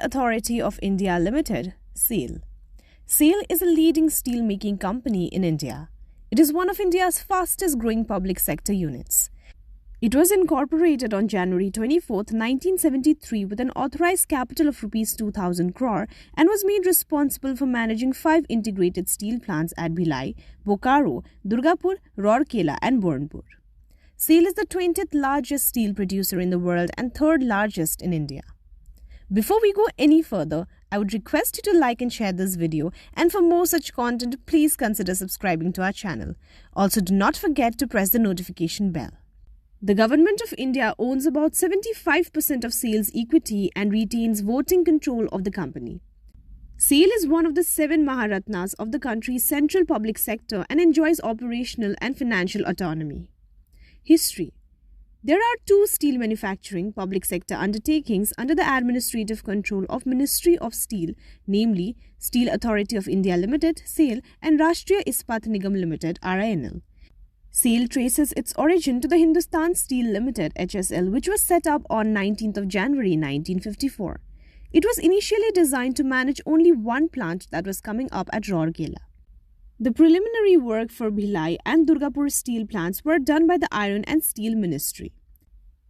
Authority of India Limited, SAIL. SAIL is a leading steel-making company in India. It is one of India's fastest-growing public sector units. It was incorporated on January 24, 1973 with an authorized capital of Rs 2,000 crore and was made responsible for managing 5 integrated steel plants at Bhilai, Bokaro, Durgapur, Rourkela and Burnpur. SAIL is the 20th largest steel producer in the world and 3rd largest in India. Before we go any further, I would request you to like and share this video, and for more such content, please consider subscribing to our channel. Also, do not forget to press the notification bell. The Government of India owns about 75% of SAIL's equity and retains voting control of the company. SAIL is one of the 7 Maharatnas of the country's central public sector and enjoys operational and financial autonomy. History. There are 2 steel manufacturing public sector undertakings under the administrative control of Ministry of Steel, namely Steel Authority of India Limited, SAIL, and Rashtriya Ispat Nigam Limited, RINL. SAIL traces its origin to the Hindustan Steel Limited, HSL, which was set up on 19th of January 1954. It was initially designed to manage only one plant that was coming up at Rourkela. The preliminary work for Bhilai and Durgapur steel plants were done by the Iron and Steel Ministry.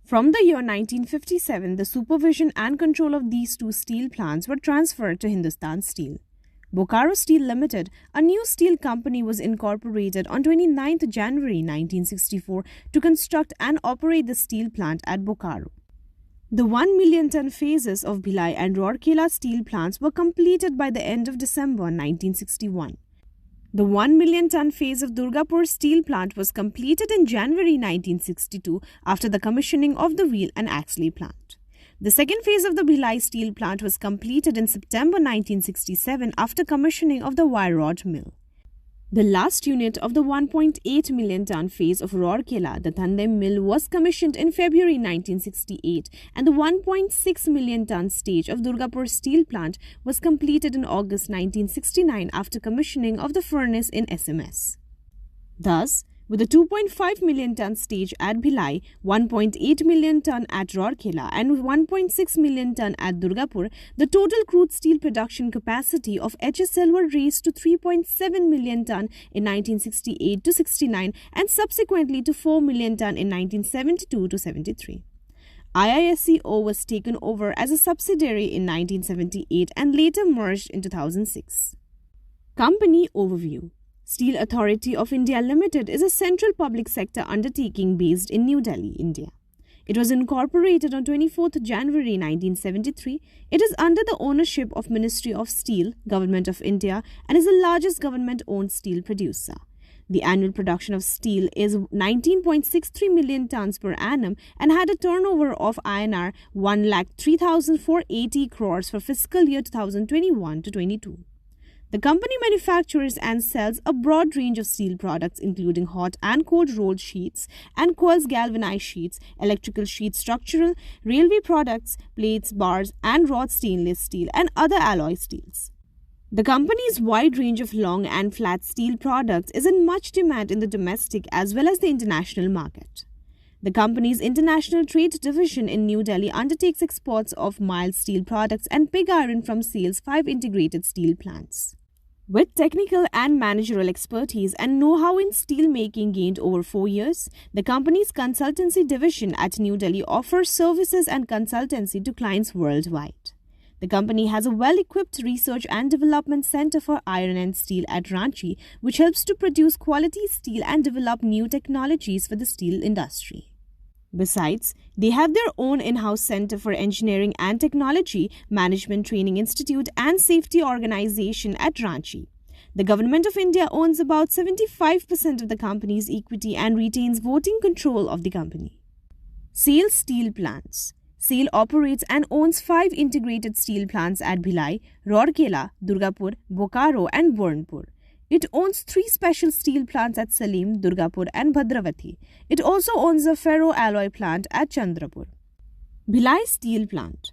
From the year 1957, the supervision and control of these 2 steel plants were transferred to Hindustan Steel. Bokaro Steel Limited, a new steel company, was incorporated on 29th January 1964 to construct and operate the steel plant at Bokaro. The 1 million ton phases of Bhilai and Rourkela steel plants were completed by the end of December 1961. The 1 million ton phase of Durgapur steel plant was completed in January 1962 after the commissioning of the wheel and axle plant. The second phase of the Bhilai steel plant was completed in September 1967 after commissioning of the wire rod mill. The last unit of the 1.8 million ton phase of Rourkela, the Tandem mill, was commissioned in February 1968, and the 1.6 million ton stage of Durgapur steel plant was completed in August 1969 after commissioning of the furnace in SMS. Thus, with a 2.5 million ton stage at Bhilai, 1.8 million ton at Rourkela and 1.6 million ton at Durgapur, the total crude steel production capacity of HSL were raised to 3.7 million ton in 1968 to 69 and subsequently to 4 million ton in 1972 to 73. IISCO was taken over as a subsidiary in 1978 and later merged in 2006. Company Overview. Steel Authority of India Limited is a central public sector undertaking based in New Delhi, India. It was incorporated on 24th January 1973. It is under the ownership of Ministry of Steel, Government of India, and is the largest government-owned steel producer. The annual production of steel is 19.63 million tons per annum and had a turnover of INR 1,03,480 crores for fiscal year 2021-22. The company manufactures and sells a broad range of steel products including hot and cold rolled sheets and coils, galvanized sheets, electrical sheets, structural, railway products, plates, bars and wrought stainless steel and other alloy steels. The company's wide range of long and flat steel products is in much demand in the domestic as well as the international market. The company's international trade division in New Delhi undertakes exports of mild steel products and pig iron from SAIL's 5 integrated steel plants. With technical and managerial expertise and know-how in steel making gained over 4 years, the company's consultancy division at New Delhi offers services and consultancy to clients worldwide. The company has a well-equipped research and development center for iron and steel at Ranchi, which helps to produce quality steel and develop new technologies for the steel industry. Besides, they have their own in-house Center for Engineering and Technology, Management Training Institute and Safety Organization at Ranchi. The Government of India owns about 75% of the company's equity and retains voting control of the company. SAIL Steel Plants. SAIL operates and owns 5 integrated steel plants at Bhilai, Rourkela, Durgapur, Bokaro and Burnpur. It owns 3 special steel plants at Salim, Durgapur and Bhadravati. It also owns a ferro alloy plant at Chandrapur. Bhilai Steel Plant.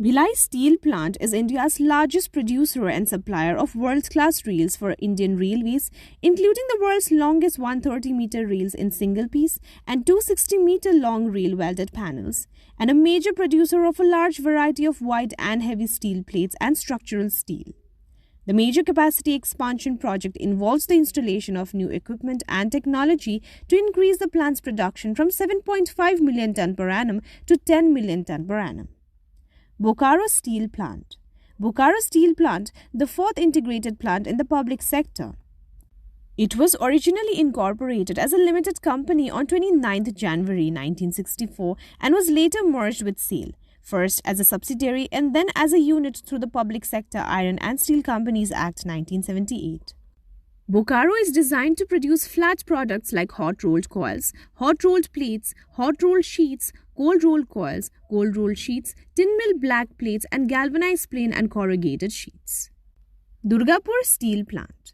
Bhilai Steel Plant is India's largest producer and supplier of world-class rails for Indian Railways, including the world's longest 130-meter rails in single piece and 260-meter long rail welded panels, and a major producer of a large variety of wide and heavy steel plates and structural steel. The major capacity expansion project involves the installation of new equipment and technology to increase the plant's production from 7.5 million ton per annum to 10 million ton per annum. Bokaro Steel Plant. Bokaro Steel Plant, the fourth integrated plant in the public sector. It was originally incorporated as a limited company on 29 January 1964 and was later merged with SAIL, first as a subsidiary and then as a unit through the Public Sector Iron and Steel Companies Act 1978. Bokaro is designed to produce flat products like hot-rolled coils, hot-rolled plates, hot-rolled sheets, cold-rolled coils, cold-rolled sheets, tin-mill black plates and galvanized plain and corrugated sheets. Durgapur Steel Plant.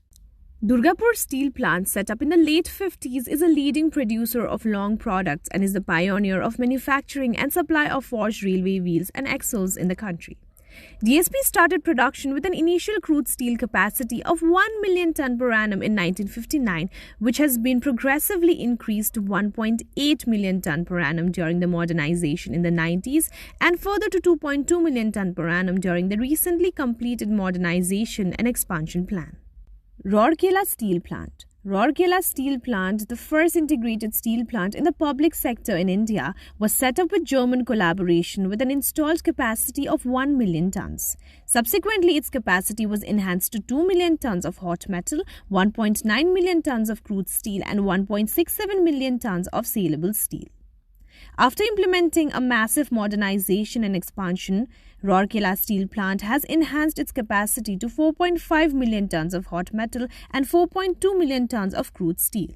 Durgapur Steel Plant, set up in the late 50s, is a leading producer of long products and is the pioneer of manufacturing and supply of forged railway wheels and axles in the country. DSP started production with an initial crude steel capacity of 1 million ton per annum in 1959, which has been progressively increased to 1.8 million ton per annum during the modernization in the 90s and further to 2.2 million ton per annum during the recently completed modernization and expansion plan. Rourkela Steel Plant. Rourkela Steel Plant, the first integrated steel plant in the public sector in India, was set up with German collaboration with an installed capacity of 1 million tons. Subsequently, its capacity was enhanced to 2 million tons of hot metal, 1.9 million tons of crude steel and 1.67 million tons of saleable steel. After implementing a massive modernization and expansion, Rourkela Steel Plant has enhanced its capacity to 4.5 million tons of hot metal and 4.2 million tons of crude steel.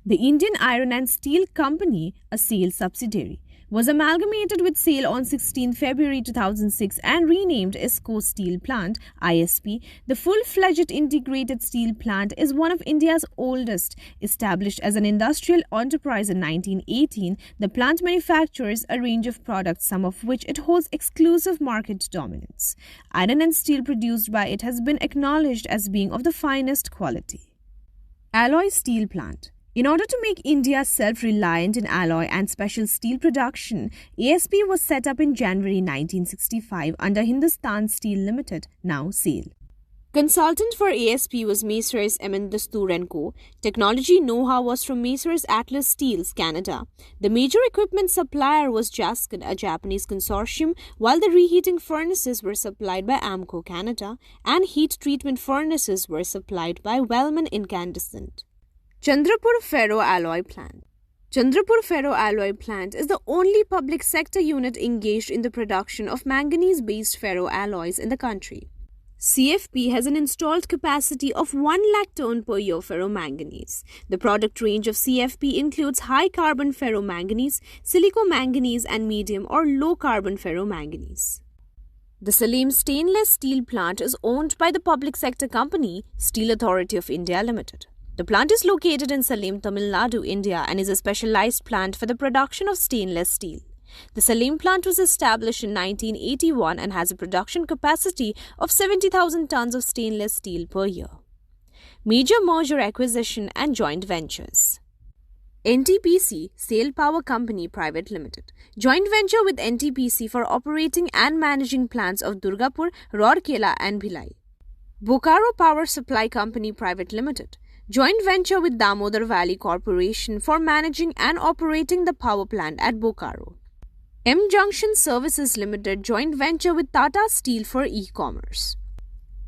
The Indian Iron and Steel Company, a SAIL subsidiary, was amalgamated with SAIL on 16 February 2006 and renamed IISCO Steel Plant, ISP. The full-fledged integrated steel plant is one of India's oldest. Established as an industrial enterprise in 1918, the plant manufactures a range of products, some of which it holds exclusive market dominance. Iron and steel produced by it has been acknowledged as being of the finest quality. Alloy Steel Plant. In order to make India self-reliant in alloy and special steel production, ASP was set up in January 1965 under Hindustan Steel Limited, now SAIL. Consultant for ASP was Messrs. M. Dastoor & Co. Technology know-how was from Messrs. Atlas Steels, Canada. The major equipment supplier was Jaskin, a Japanese consortium, while the reheating furnaces were supplied by Amco, Canada, and heat treatment furnaces were supplied by Wellman Incandescent. Chandrapur Ferro Alloy Plant. Chandrapur Ferro Alloy Plant is the only public sector unit engaged in the production of manganese-based ferro alloys in the country. CFP has an installed capacity of 1 lakh ton per year ferromanganese. The product range of CFP includes high-carbon ferromanganese, silico-manganese and medium or low-carbon ferromanganese. The Salem Stainless Steel Plant is owned by the public sector company Steel Authority of India Limited. The plant is located in Salem, Tamil Nadu, India and is a specialized plant for the production of stainless steel. The Salem plant was established in 1981 and has a production capacity of 70,000 tons of stainless steel per year. Major merger acquisition and joint ventures. NTPC, SAIL Power Company Private Limited. Joint venture with NTPC for operating and managing plants of Durgapur, Rourkela and Bhilai. Bokaro Power Supply Company Private Limited. Joint venture with Damodar Valley Corporation for managing and operating the power plant at Bokaro. M Junction Services Limited joint venture with Tata Steel for e-commerce.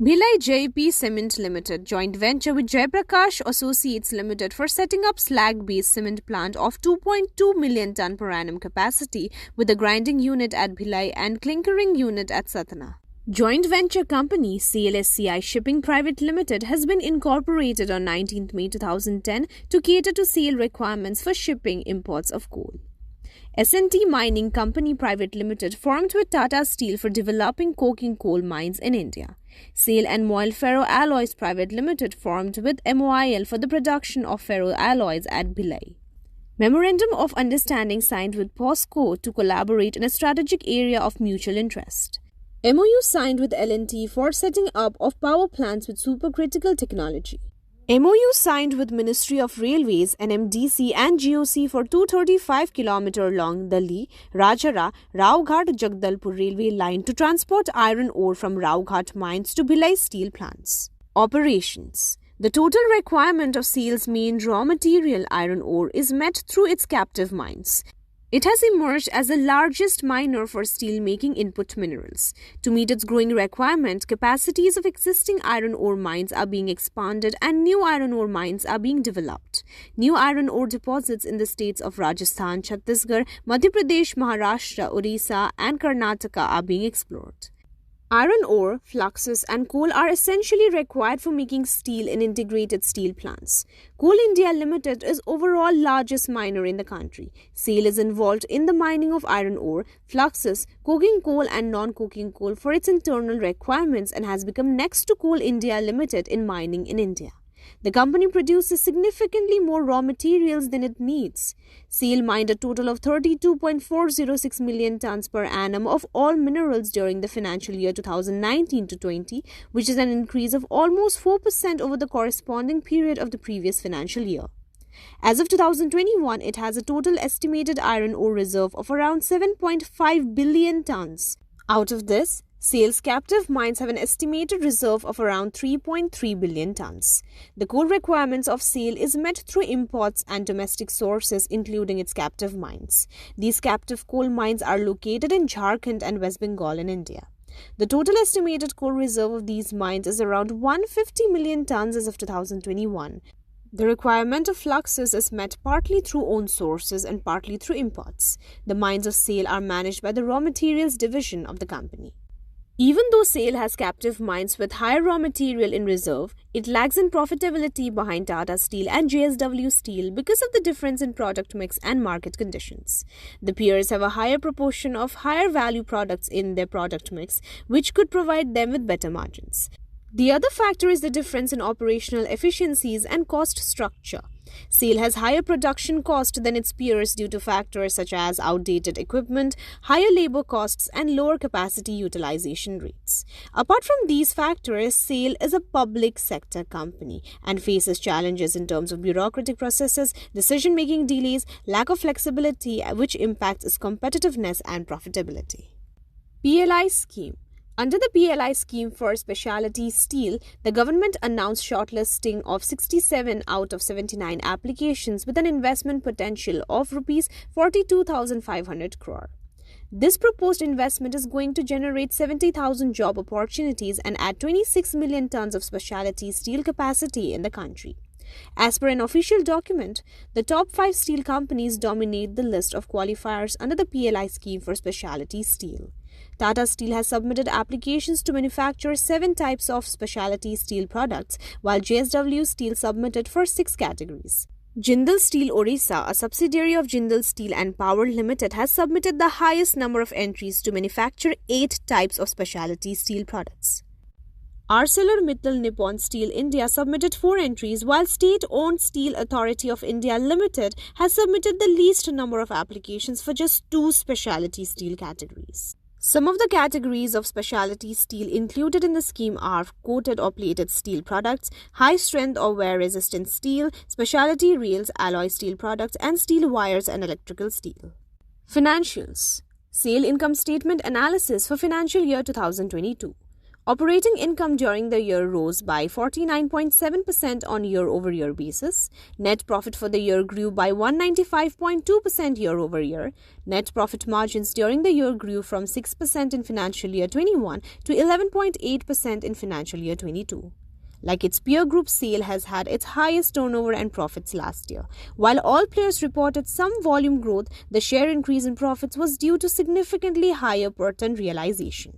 Bhilai JP Cement Limited joint venture with Jaiprakash Associates Limited for setting up slag-based cement plant of 2.2 million ton per annum capacity with a grinding unit at Bhilai and clinkering unit at Satna. Joint venture company SAIL SCI Shipping Private Limited has been incorporated on 19 May 2010 to cater to SAIL requirements for shipping imports of coal. S&T Mining Company Private Limited formed with Tata Steel for developing coking coal mines in India. SAIL and Moil Ferro Alloys Private Limited formed with MOIL for the production of ferro alloys at Bhilai. Memorandum of Understanding signed with POSCO to collaborate in a strategic area of mutual interest. MOU signed with L&T for setting up of power plants with supercritical technology. MOU signed with Ministry of Railways, NMDC and GOC for 235 km long Delhi, Rajhara, Raughat Jagdalpur railway line to transport iron ore from Raughat mines to Bhilai steel plants. Operations. The total requirement of SAIL's main raw material iron ore is met through its captive mines. It has emerged as the largest miner for steel-making input minerals. To meet its growing requirement, capacities of existing iron ore mines are being expanded and new iron ore mines are being developed. New iron ore deposits in the states of Rajasthan, Chhattisgarh, Madhya Pradesh, Maharashtra, Odisha and Karnataka are being explored. Iron ore, fluxes and coal are essentially required for making steel in integrated steel plants. Coal India Limited is overall largest miner in the country. SAIL is involved in the mining of iron ore, fluxes, coking coal and non-coking coal for its internal requirements and has become next to Coal India Limited in mining in India. The company produces significantly more raw materials than it needs. SAIL mined a total of 32.406 million tons per annum of all minerals during the financial year 2019-20, which is an increase of almost 4% over the corresponding period of the previous financial year. As of 2021, it has a total estimated iron ore reserve of around 7.5 billion tons. Out of this, SAIL's captive mines have an estimated reserve of around 3.3 billion tons. The coal requirements of SAIL is met through imports and domestic sources, including its captive mines. These captive coal mines are located in Jharkhand and West Bengal in India. The total estimated coal reserve of these mines is around 150 million tons as of 2021. The requirement of fluxes is met partly through own sources and partly through imports. The mines of SAIL are managed by the Raw Materials Division of the company. Even though SAIL has captive mines with higher raw material in reserve, it lags in profitability behind Tata Steel and JSW Steel because of the difference in product mix and market conditions. The peers have a higher proportion of higher value products in their product mix, which could provide them with better margins. The other factor is the difference in operational efficiencies and cost structure. SAIL has higher production cost than its peers due to factors such as outdated equipment, higher labor costs and lower capacity utilization rates. Apart from these factors, SAIL is a public sector company and faces challenges in terms of bureaucratic processes, decision-making delays, lack of flexibility, which impacts its competitiveness and profitability. PLI scheme. Under the PLI scheme for Speciality Steel, the government announced shortlisting of 67 out of 79 applications with an investment potential of Rs 42,500 crore. This proposed investment is going to generate 70,000 job opportunities and add 26 million tons of specialty steel capacity in the country. As per an official document, the top 5 steel companies dominate the list of qualifiers under the PLI scheme for specialty steel. Tata Steel has submitted applications to manufacture 7 types of specialty steel products, while JSW Steel submitted for 6 categories. Jindal Steel Orissa, a subsidiary of Jindal Steel and Power Limited, has submitted the highest number of entries to manufacture 8 types of specialty steel products. ArcelorMittal Nippon Steel India submitted 4 entries, while state-owned Steel Authority of India Limited has submitted the least number of applications for just 2 specialty steel categories. Some of the categories of specialty steel included in the scheme are coated or plated steel products, high-strength or wear-resistant steel, specialty rails, alloy steel products, and steel wires and electrical steel. Financials. SAIL Income Statement Analysis for Financial Year 2022. Operating income during the year rose by 49.7% on year-over-year basis. Net profit for the year grew by 195.2% year-over-year. Net profit margins during the year grew from 6% in financial year 21 to 11.8% in financial year 22. Like its peer group, SAIL has had its highest turnover and profits last year. While all players reported some volume growth, the share increase in profits was due to significantly higher per ton realization.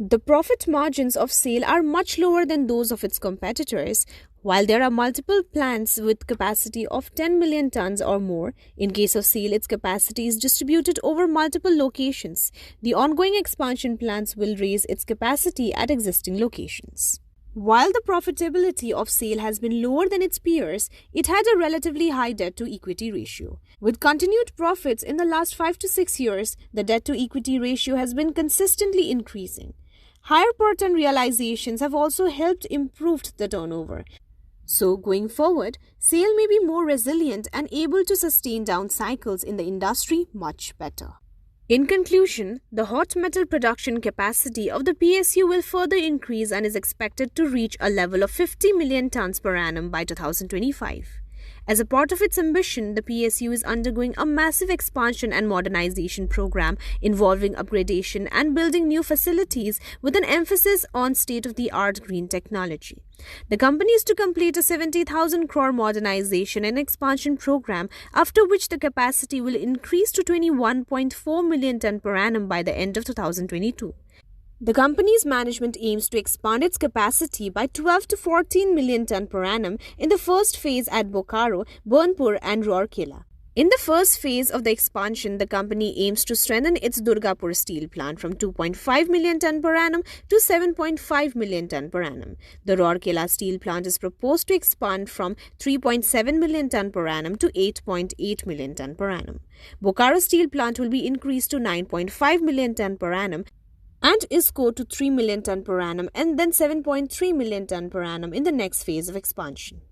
The profit margins of SAIL are much lower than those of its competitors. While there are multiple plants with capacity of 10 million tons or more, in case of SAIL, its capacity is distributed over multiple locations. The ongoing expansion plans will raise its capacity at existing locations. While the profitability of SAIL has been lower than its peers, it had a relatively high debt-to-equity ratio. With continued profits in the last 5 to 6 years, the debt-to-equity ratio has been consistently increasing. Higher per-ton realizations have also helped improve the turnover. So, going forward, SAIL may be more resilient and able to sustain down cycles in the industry much better. In conclusion, the hot metal production capacity of the PSU will further increase and is expected to reach a level of 50 million tons per annum by 2025. As a part of its ambition, the PSU is undergoing a massive expansion and modernization program involving upgradation and building new facilities with an emphasis on state-of-the-art green technology. The company is to complete a 70,000 crore modernization and expansion program, after which the capacity will increase to 21.4 million ton per annum by the end of 2022. The company's management aims to expand its capacity by 12 to 14 million ton per annum in the first phase at Bokaro, Burnpur and Rourkela. In the first phase of the expansion, the company aims to strengthen its Durgapur steel plant from 2.5 million ton per annum to 7.5 million ton per annum. The Rourkela steel plant is proposed to expand from 3.7 million ton per annum to 8.8 million ton per annum. Bokaro steel plant will be increased to 9.5 million ton per annum and IISCO to 3 million ton per annum and then 7.3 million ton per annum in the next phase of expansion.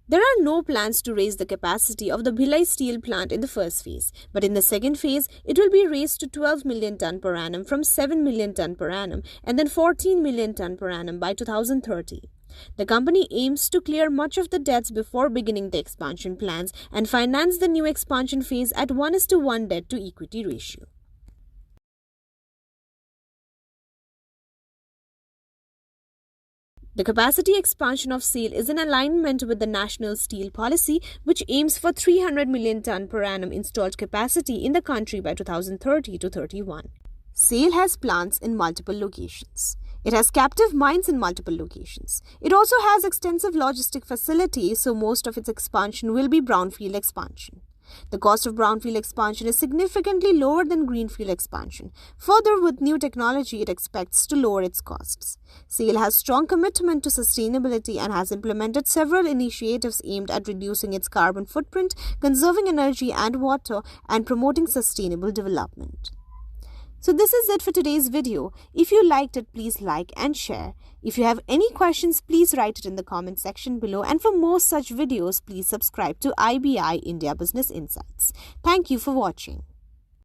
There are no plans to raise the capacity of the Bhilai steel plant in the first phase, but in the second phase, it will be raised to 12 million ton per annum from 7 million ton per annum and then 14 million ton per annum by 2030. The company aims to clear much of the debts before beginning the expansion plans and finance the new expansion phase at 1:1 debt to equity ratio. The capacity expansion of SAIL is in alignment with the National Steel Policy, which aims for 300 million ton per annum installed capacity in the country by 2030 to 31. SAIL has plants in multiple locations. It has captive mines in multiple locations. It also has extensive logistic facilities, so most of its expansion will be brownfield expansion. The cost of brownfield expansion is significantly lower than greenfield expansion. Further, with new technology, it expects to lower its costs. SAIL has strong commitment to sustainability and has implemented several initiatives aimed at reducing its carbon footprint, conserving energy and water, and promoting sustainable development. So this is it for today's video. If you liked it, please like and share. If you have any questions, please write it in the comment section below. And for more such videos, please subscribe to IBI India Business Insights. Thank you for watching.